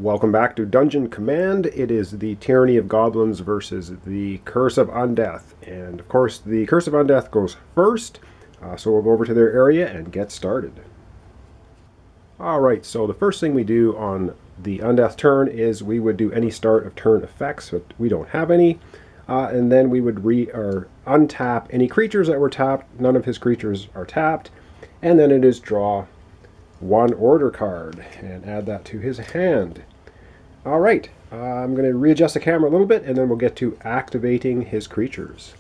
Welcome back to Dungeon Command. It is the Tyranny of Goblins versus the Curse of Undeath. And of course, the Curse of Undeath goes first. So we'll go over to their area and get started. Alright, so the first thing we do on the Undeath turn is we would do any start of turn effects, but we don't have any. And then we would untap any creatures that were tapped. None of his creatures are tapped. And then it is draw one order card and add that to his hand. Alright, I'm going to readjust the camera a little bit and then we'll get to activating his creatures.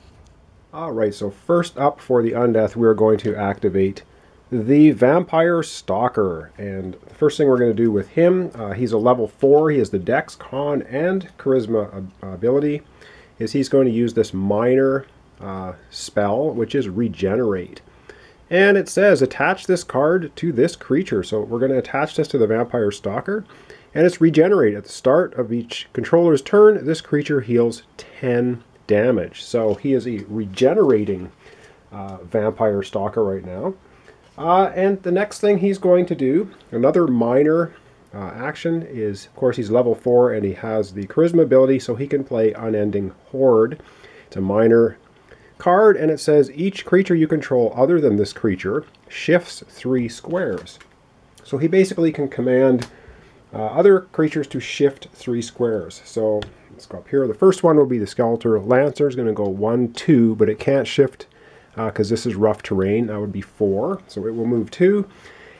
Alright, so first up for the Undeath, we're going to activate the Vampire Stalker. And the first thing we're going to do with him, he's a level 4, he has the Dex, Con, and Charisma ability, is he's going to use this minor spell, which is Regenerate. And it says, attach this card to this creature. So we're going to attach this to the Vampire Stalker. And it's Regenerate. At the start of each controller's turn, this creature heals 10 damage. So he is a regenerating Vampire Stalker right now. And the next thing he's going to do, another minor action, is, of course, he's level 4 and he has the Charisma ability, so he can play Unending Horde. It's a minor card, and it says each creature you control other than this creature shifts 3 squares. So he basically can command other creatures to shift 3 squares. So let's go up here. The first one will be the Skeletor Lancer. Is going to go 1, 2, but it can't shift because this is rough terrain. That would be 4. So it will move 2.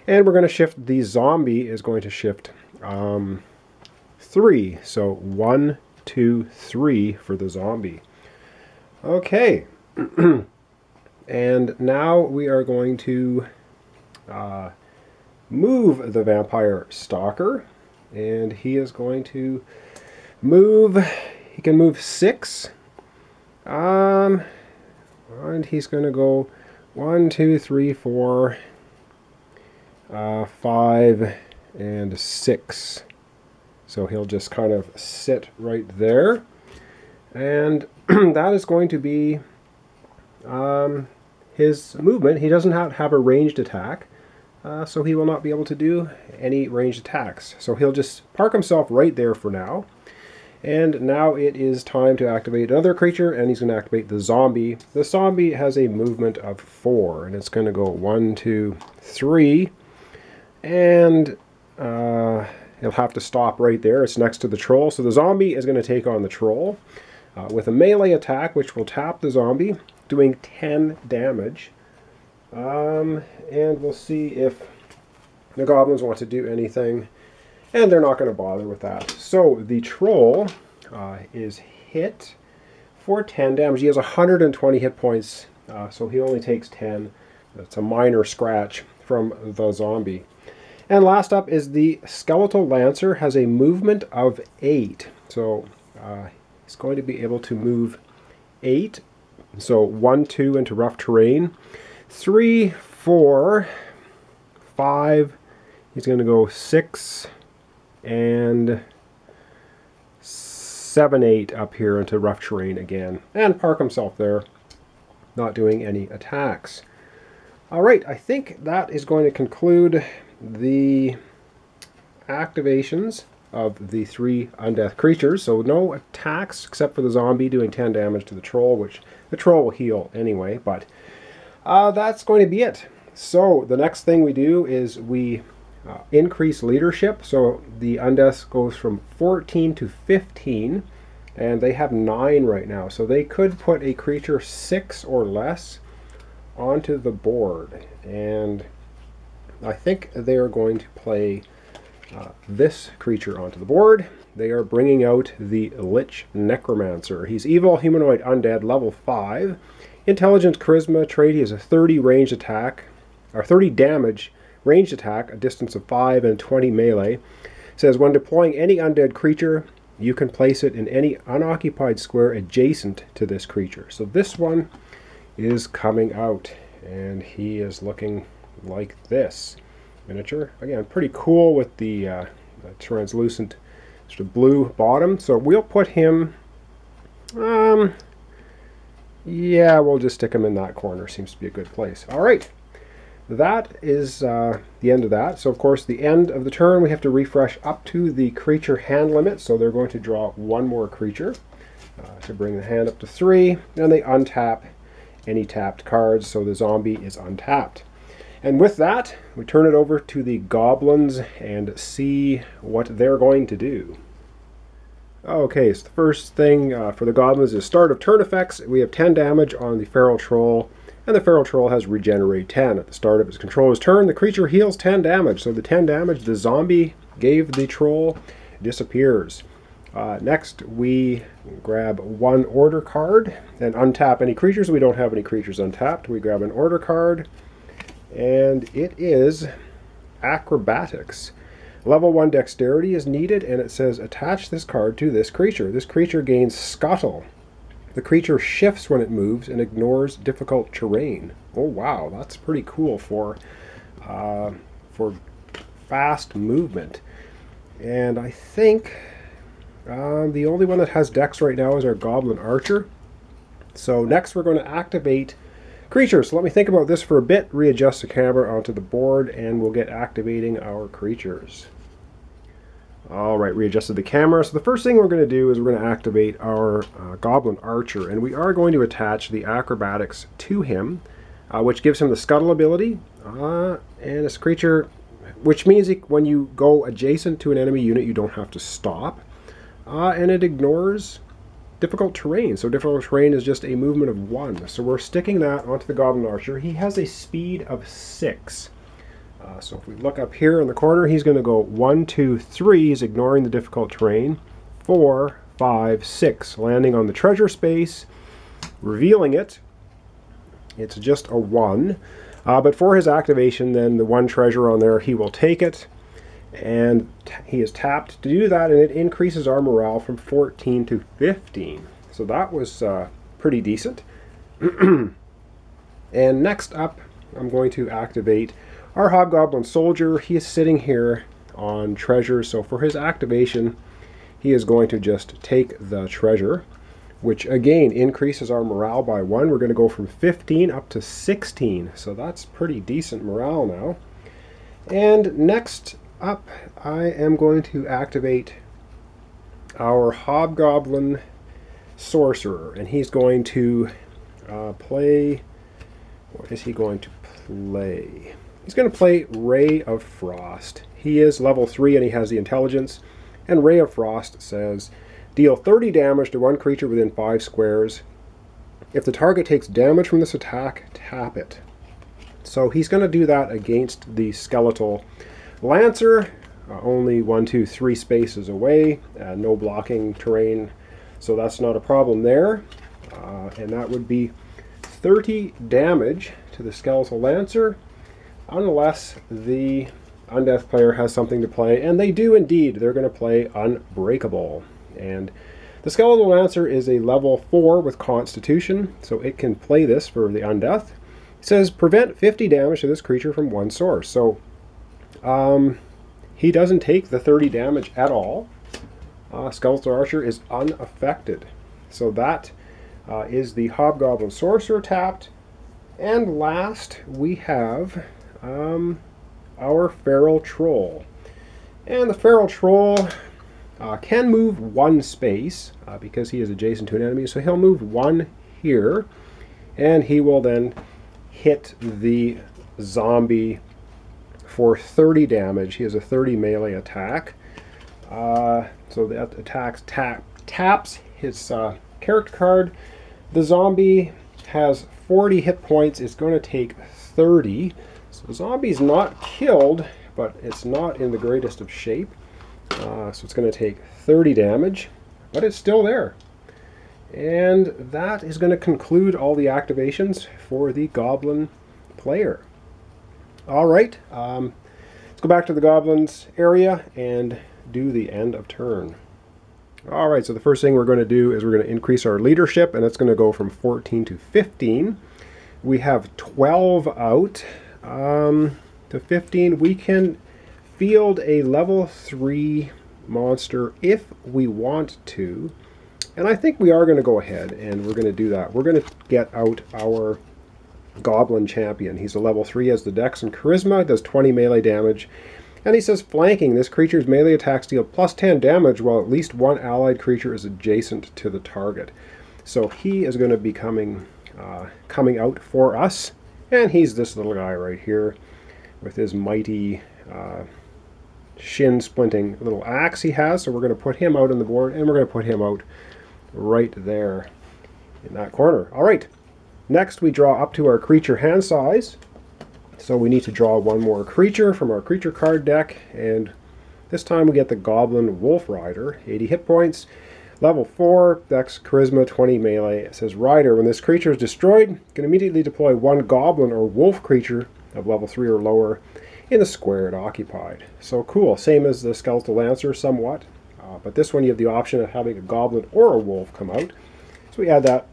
And we're going to shift the Zombie is going to shift 3. So 1, 2, 3 for the Zombie. Okay. And now we are going to move the Vampire Stalker, and he is going to move, he can move 6, and he's going to go 1, 2, 3, 4, 5, and 6. So he'll just kind of sit right there, and that is going to be his movement. He doesn't have a ranged attack, so he will not be able to do any ranged attacks. So he'll just park himself right there for now. And now it is time to activate another creature, and he's going to activate the Zombie. The Zombie has a movement of 4, and it's going to go 1, 2, 3, and he'll have to stop right there. It's next to the Troll, so the Zombie is going to take on the Troll with a melee attack, which will tap the Zombie, doing 10 damage. And we'll see if the Goblins want to do anything, and they're not going to bother with that. So the Troll is hit for 10 damage. He has 120 hit points, so he only takes 10. That's a minor scratch from the Zombie. And last up is the Skeletal Lancer, has a movement of 8. So he's going to be able to move 8. So 1, 2 into rough terrain. 3, 4, 5. He's going to go 6 and 7, 8 up here into rough terrain again. And park himself there, not doing any attacks. Alright, I think that is going to conclude the activations of the 3 Undeath creatures. So no attacks except for the Zombie doing 10 damage to the Troll, which the Troll will heal anyway, but that's going to be it. So the next thing we do is we increase leadership. So the Undeath goes from 14 to 15, and they have 9 right now. So they could put a creature 6 or less onto the board, and I think they are going to play this creature onto the board. They are bringing out the Lich Necromancer. He's evil humanoid undead, level 5. Intelligence Charisma trait. He has a 30 ranged attack, or 30 damage ranged attack, a distance of 5 and 20 melee. It says when deploying any undead creature, you can place it in any unoccupied square adjacent to this creature. So this one is coming out, and he is looking like this. Miniature. Again, pretty cool with the translucent sort of blue bottom. So we'll put him, yeah, we'll just stick him in that corner. Seems to be a good place. Alright, that is the end of that. So of course the end of the turn we have to refresh up to the creature hand limit, so they're going to draw one more creature to bring the hand up to 3, and they untap any tapped cards, so the zombie is untapped. And with that, we turn it over to the goblins and see what they're going to do. Okay, so the first thing for the goblins is start of turn effects. We have 10 damage on the feral troll, and the feral troll has regenerate 10. At the start of its controller's turn, the creature heals 10 damage. So the 10 damage the zombie gave the troll disappears. Next, we grab one order card and untap any creatures. We don't have any creatures untapped. We grab an order card, and it is Acrobatics. Level 1 dexterity is needed, and it says attach this card to this creature. This creature gains Scuttle. The creature shifts when it moves and ignores difficult terrain. Oh wow, that's pretty cool for fast movement. And I think the only one that has dex right now is our Goblin Archer. So next we're going to activate creatures. So let me think about this for a bit, readjust the camera onto the board, and we'll get activating our creatures. Alright, readjusted the camera. So the first thing we're going to do is we're going to activate our Goblin Archer, and we are going to attach the Acrobatics to him, which gives him the Scuttle ability, and this creature, which means when you go adjacent to an enemy unit you don't have to stop, and it ignores difficult terrain. So difficult terrain is just a movement of 1. So we're sticking that onto the Goblin Archer. He has a speed of 6. So if we look up here in the corner, he's going to go 1, 2, 3. He's ignoring the difficult terrain. 4, 5, 6. Landing on the treasure space, revealing it. It's just a 1. But for his activation, then the 1 treasure on there, he will take it. And he is tapped to do that, and it increases our morale from 14 to 15. So that was pretty decent. And next up, I'm going to activate our Hobgoblin Soldier. He is sitting here on treasure, so for his activation, he is going to just take the treasure, which again increases our morale by 1. We're going to go from 15 up to 16, so that's pretty decent morale now. And next up, I am going to activate our Hobgoblin Sorcerer, and he's going to play. What is he going to play? He's going to play Ray of Frost. He is level 3 and he has the intelligence, and Ray of Frost says deal 30 damage to one creature within 5 squares. If the target takes damage from this attack, tap it. So he's going to do that against the skeletal Lancer, only 1, 2, 3 spaces away, no blocking terrain, so that's not a problem there. And that would be 30 damage to the skeletal Lancer, unless the Undeath player has something to play, and they do indeed. They're going to play Unbreakable. And the skeletal Lancer is a level 4 with Constitution, so it can play this for the Undeath. It says prevent 50 damage to this creature from one source. So he doesn't take the 30 damage at all. Skeletal Archer is unaffected. So that is the Hobgoblin Sorcerer tapped. And last we have our Feral Troll. And the Feral Troll can move 1 space because he is adjacent to an enemy. So he'll move 1 here, and he will then hit the zombie for 30 damage. He has a 30 melee attack. So that attacks taps his character card. The zombie has 40 hit points. It's going to take 30. So the zombie's not killed, but it's not in the greatest of shape. So it's going to take 30 damage, but it's still there. And that is going to conclude all the activations for the Goblin player. Alright, let's go back to the Goblins area and do the end of turn. Alright, so the first thing we're going to do is we're going to increase our leadership, and it's going to go from 14 to 15. We have 12 out to 15. We can field a level 3 monster if we want to, and I think we are going to go ahead and we're going to do that. We're going to get out our Goblin champion. He's a level 3, has the Dex and Charisma, does 20 melee damage. And he says flanking. This creature's melee attacks deal plus 10 damage while at least one allied creature is adjacent to the target. So he is going to be coming out for us. And he's this little guy right here with his mighty shin-splinting little axe he has. So we're going to put him out on the board, and we're going to put him out right there in that corner. All right. Next we draw up to our creature hand size. So we need to draw one more creature from our creature card deck, and this time we get the Goblin Wolf Rider, 80 hit points, level 4, Dex, Charisma, 20 melee. It says Rider, when this creature is destroyed, you can immediately deploy one Goblin or Wolf creature of level 3 or lower in the square it occupied. So cool, same as the Skeletal Lancer somewhat, but this one you have the option of having a Goblin or a Wolf come out. So we add that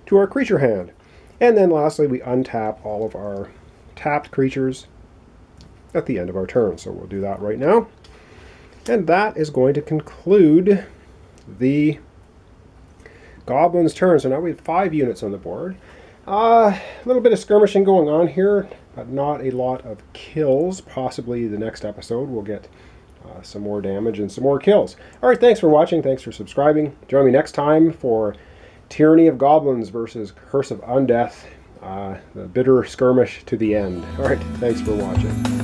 to our creature hand. And then lastly we untap all of our tapped creatures at the end of our turn. So we'll do that right now. And that is going to conclude the Goblin's turn. So now we have 5 units on the board. A little bit of skirmishing going on here, but not a lot of kills. Possibly the next episode we'll get some more damage and some more kills. Alright, thanks for watching. Thanks for subscribing. Join me next time for Tyranny of Goblins versus Curse of Undeath. The bitter skirmish to the end. Alright, thanks for watching.